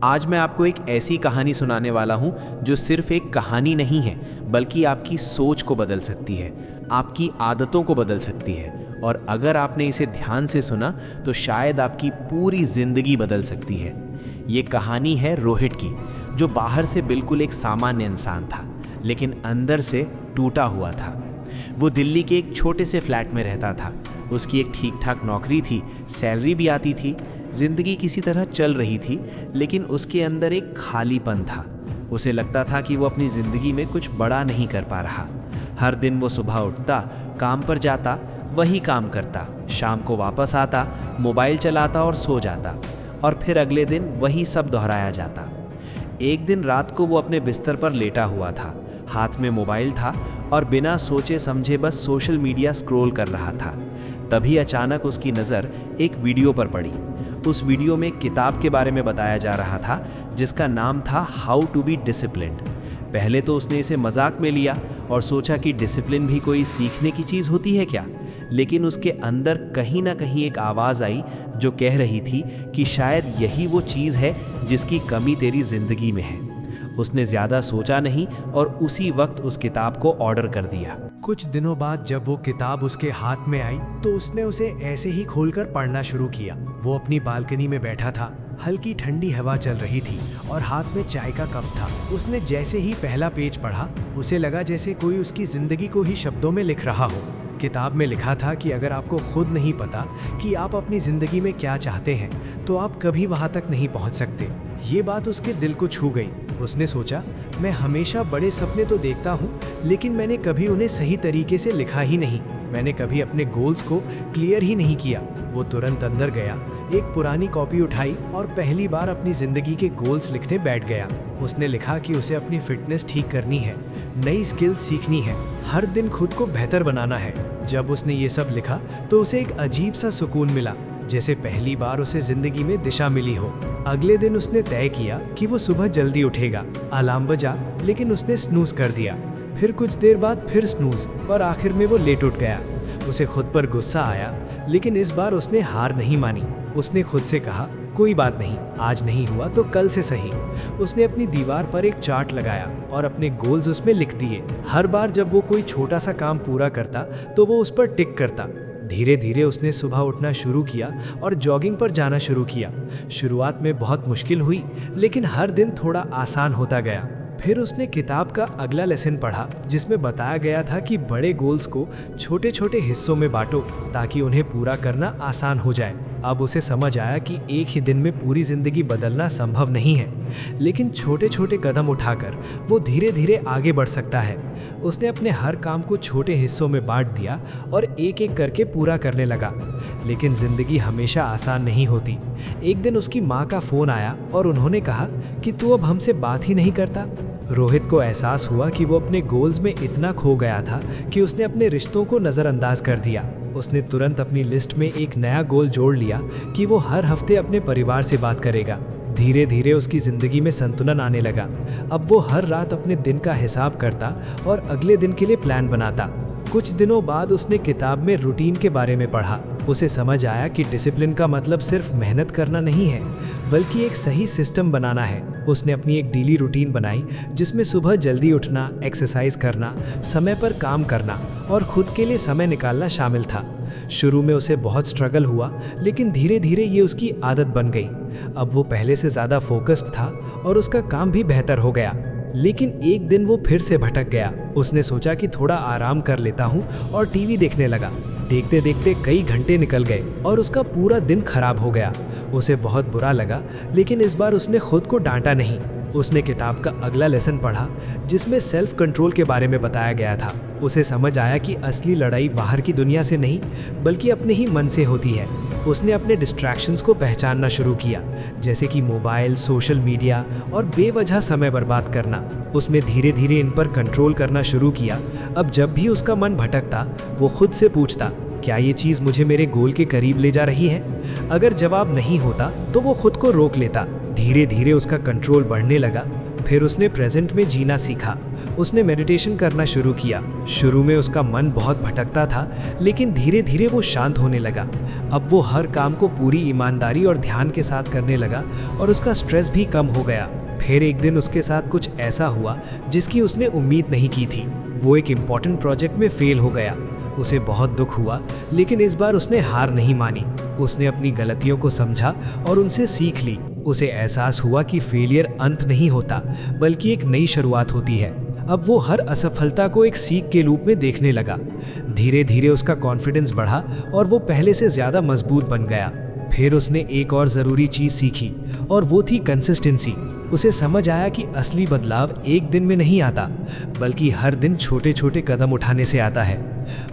आज मैं आपको एक ऐसी कहानी सुनाने वाला हूं जो सिर्फ एक कहानी नहीं है, बल्कि आपकी सोच को बदल सकती है, आपकी आदतों को बदल सकती है, और अगर आपने इसे ध्यान से सुना तो शायद आपकी पूरी जिंदगी बदल सकती है। ये कहानी है रोहित की, जो बाहर से बिल्कुल एक सामान्य इंसान था, लेकिन अंदर से टूटा हुआ था। वो दिल्ली के एक छोटे से फ्लैट में रहता था। उसकी एक ठीक ठाक नौकरी थी, सैलरी भी आती थी, जिंदगी किसी तरह चल रही थी, लेकिन उसके अंदर एक खालीपन था। उसे लगता था कि वो अपनी ज़िंदगी में कुछ बड़ा नहीं कर पा रहा। हर दिन वो सुबह उठता, काम पर जाता, वही काम करता, शाम को वापस आता, मोबाइल चलाता और सो जाता, और फिर अगले दिन वही सब दोहराया जाता। एक दिन रात को वो अपने बिस्तर पर लेटा हुआ था, हाथ में मोबाइल था और बिना सोचे समझे बस सोशल मीडिया स्क्रॉल कर रहा था। तभी अचानक उसकी नज़र एक वीडियो पर पड़ी। उस वीडियो में किताब के बारे में बताया जा रहा था, जिसका नाम था हाउ टू बी डिसिप्लिन्ड। पहले तो उसने इसे मजाक में लिया और सोचा कि डिसिप्लिन भी कोई सीखने की चीज़ होती है क्या, लेकिन उसके अंदर कहीं ना कहीं एक आवाज़ आई जो कह रही थी कि शायद यही वो चीज़ है जिसकी कमी तेरी ज़िंदगी में है। उसने ज़्यादा सोचा नहीं और उसी वक्त उस किताब को ऑर्डर कर दिया। कुछ दिनों बाद जब वो किताब उसके हाथ में आई तो उसने उसे ऐसे ही खोलकर पढ़ना शुरू किया। वो अपनी बालकनी में बैठा था, हल्की ठंडी हवा चल रही थी और हाथ में चाय का कप था। उसने जैसे ही पहला पेज पढ़ा, उसे लगा जैसे कोई उसकी जिंदगी को ही शब्दों में लिख रहा हो। किताब में लिखा था कि अगर आपको खुद नहीं पता कि आप अपनी जिंदगी में क्या चाहते हैं, तो आप कभी वहां तक नहीं पहुंच सकते। ये बात उसके दिल को छू गई। उसने सोचा, मैं हमेशा बड़े सपने तो देखता हूँ, लेकिन मैंने कभी उन्हें सही तरीके से लिखा ही नहीं। मैंने कभी अपने गोल्स को क्लियर ही नहीं किया। वो तुरंत अंदर गया, एक पुरानी कॉपी उठाई और पहली बार अपनी जिंदगी के गोल्स लिखने बैठ गया। उसने लिखा कि उसे अपनी फिटनेस ठीक करनी है, नई स्किल्स सीखनी है, हर दिन खुद को बेहतर बनाना है। जब उसने ये सब लिखा तो उसे एक अजीब सा सुकून मिला, जैसे पहली बार उसे जिंदगी में दिशा मिली हो। अगले दिन उसने तय किया कि वो सुबह जल्दी उठेगा। अलार्म बजा, लेकिन उसने स्नूज कर दिया। फिर कुछ देर बाद फिर स्नूज, और आखिर में वो लेट उठ गया। उसे खुद पर गुस्सा आया, लेकिन इस बार उसने हार नहीं मानी। उसने खुद से कहा, कोई बात नहीं, आज नहीं हुआ तो कल से सही। उसने अपनी दीवार पर एक चार्ट लगाया और अपने गोल्स उसमें लिख दिए। हर बार जब वो कोई छोटा सा काम पूरा करता तो वो उस पर टिक करता। धीरे धीरे उसने सुबह उठना शुरू किया और जॉगिंग पर जाना शुरू किया। शुरुआत में बहुत मुश्किल हुई, लेकिन हर दिन थोड़ा आसान होता गया। फिर उसने किताब का अगला लेसन पढ़ा, जिसमें बताया गया था कि बड़े गोल्स को छोटे छोटे हिस्सों में बांटो ताकि उन्हें पूरा करना आसान हो जाए। अब उसे समझ आया कि एक ही दिन में पूरी जिंदगी बदलना संभव नहीं है, लेकिन छोटे छोटे कदम उठाकर वो धीरे धीरे आगे बढ़ सकता है। उसने अपने हर काम को छोटे हिस्सों में बांट दिया और एक एक करके पूरा करने लगा। लेकिन जिंदगी हमेशा आसान नहीं होती। एक दिन उसकी माँ का फोन आया और उन्होंने कहा कि तू अब हमसे बात ही नहीं करता। रोहित को एहसास हुआ कि वो अपने गोल्स में इतना खो गया था कि उसने अपने रिश्तों को नज़रअंदाज कर दिया। उसने तुरंत अपनी लिस्ट में एक नया गोल जोड़ लिया कि वो हर हफ्ते अपने परिवार से बात करेगा। धीरे धीरे उसकी ज़िंदगी में संतुलन आने लगा। अब वो हर रात अपने दिन का हिसाब करता और अगले दिन के लिए प्लान बनाता। कुछ दिनों बाद उसने किताब में रूटीन के बारे में पढ़ा। उसे समझ आया कि डिसिप्लिन का मतलब सिर्फ मेहनत करना नहीं है, बल्कि एक सही सिस्टम बनाना है। उसने अपनी एक डेली रूटीन बनाई, जिसमें सुबह जल्दी उठना, एक्सरसाइज करना, समय पर काम करना और खुद के लिए समय निकालना शामिल था। शुरू में उसे बहुत स्ट्रगल हुआ, लेकिन धीरे धीरे ये उसकी आदत बन गई। अब वो पहले से ज़्यादा फोकस्ड था और उसका काम भी बेहतर हो गया। लेकिन एक दिन वो फिर से भटक गया। उसने सोचा कि थोड़ा आराम कर लेता हूँ और टीवी देखने लगा। देखते देखते कई घंटे निकल गए और उसका पूरा दिन खराब हो गया। उसे बहुत बुरा लगा, लेकिन इस बार उसने खुद को डांटा नहीं। उसने किताब का अगला लेसन पढ़ा, जिसमें सेल्फ कंट्रोल के बारे में बताया गया था। उसे समझ आया कि असली लड़ाई बाहर की दुनिया से नहीं, बल्कि अपने ही मन से होती है। उसने अपने डिस्ट्रैक्शंस को पहचानना शुरू किया, जैसे कि मोबाइल, सोशल मीडिया और बेवजह समय बर्बाद करना। उसने धीरे धीरे इन पर कंट्रोल करना शुरू किया। अब जब भी उसका मन भटकता, वो खुद से पूछता, क्या ये चीज़ मुझे मेरे गोल के करीब ले जा रही है? अगर जवाब नहीं होता तो वो खुद को रोक लेता। धीरे धीरे उसका कंट्रोल बढ़ने लगा। फिर उसने प्रेजेंट में जीना सीखा। उसने मेडिटेशन करना शुरू किया। शुरू में उसका मन बहुत भटकता था, लेकिन धीरे धीरे वो शांत होने लगा। अब वो हर काम को पूरी ईमानदारी और ध्यान के साथ करने लगा और उसका स्ट्रेस भी कम हो गया। फिर एक दिन उसके साथ कुछ ऐसा हुआ जिसकी उसने उम्मीद नहीं की थी। वो एक इम्पॉर्टेंट प्रोजेक्ट में फेल हो गया। उसे बहुत दुख हुआ, लेकिन इस बार उसने हार नहीं मानी। उसने अपनी गलतियों को समझा और उनसे सीख ली। उसे एहसास हुआ कि फेलियर अंत नहीं होता, बल्कि एक नई शुरुआत होती है। अब वो हर असफलता को एक सीख के रूप में देखने लगा। धीरे धीरे उसका कॉन्फिडेंस बढ़ा और वो पहले से ज़्यादा मजबूत बन गया। फिर उसने एक और ज़रूरी चीज़ सीखी और वो थी कंसिस्टेंसी। उसे समझ आया कि असली बदलाव एक दिन में नहीं आता, बल्कि हर दिन छोटे छोटे कदम उठाने से आता है।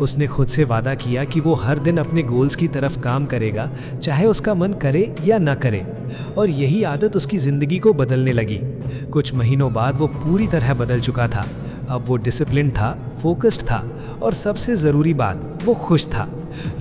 उसने खुद से वादा किया कि वो हर दिन अपने गोल्स की तरफ काम करेगा, चाहे उसका मन करे या ना करे। और यही आदत उसकी ज़िंदगी को बदलने लगी। कुछ महीनों बाद वो पूरी तरह बदल चुका था। अब वो डिसिप्लिन था, फोकस्ड था और सबसे ज़रूरी बात, वो खुश था।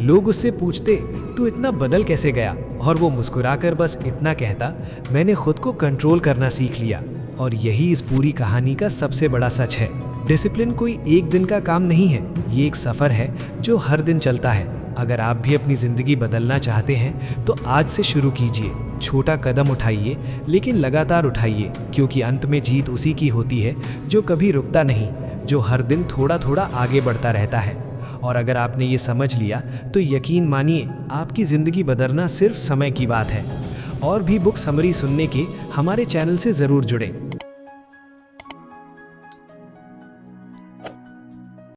लोग उससे पूछते, तू इतना बदल कैसे गया? और वो मुस्कुराकर बस इतना कहता, मैंने खुद को कंट्रोल करना सीख लिया। और यही इस पूरी कहानी का सबसे बड़ा सच है। डिसिप्लिन कोई एक दिन का काम नहीं है, ये एक सफ़र है जो हर दिन चलता है। अगर आप भी अपनी ज़िंदगी बदलना चाहते हैं तो आज से शुरू कीजिए। छोटा कदम उठाइए, लेकिन लगातार उठाइए, क्योंकि अंत में जीत उसी की होती है जो कभी रुकता नहीं, जो हर दिन थोड़ा थोड़ा आगे बढ़ता रहता है। और अगर आपने ये समझ लिया तो यकीन मानिए, आपकी ज़िंदगी बदलना सिर्फ समय की बात है। और भी बुक समरी सुनने के हमारे चैनल से ज़रूर जुड़ें।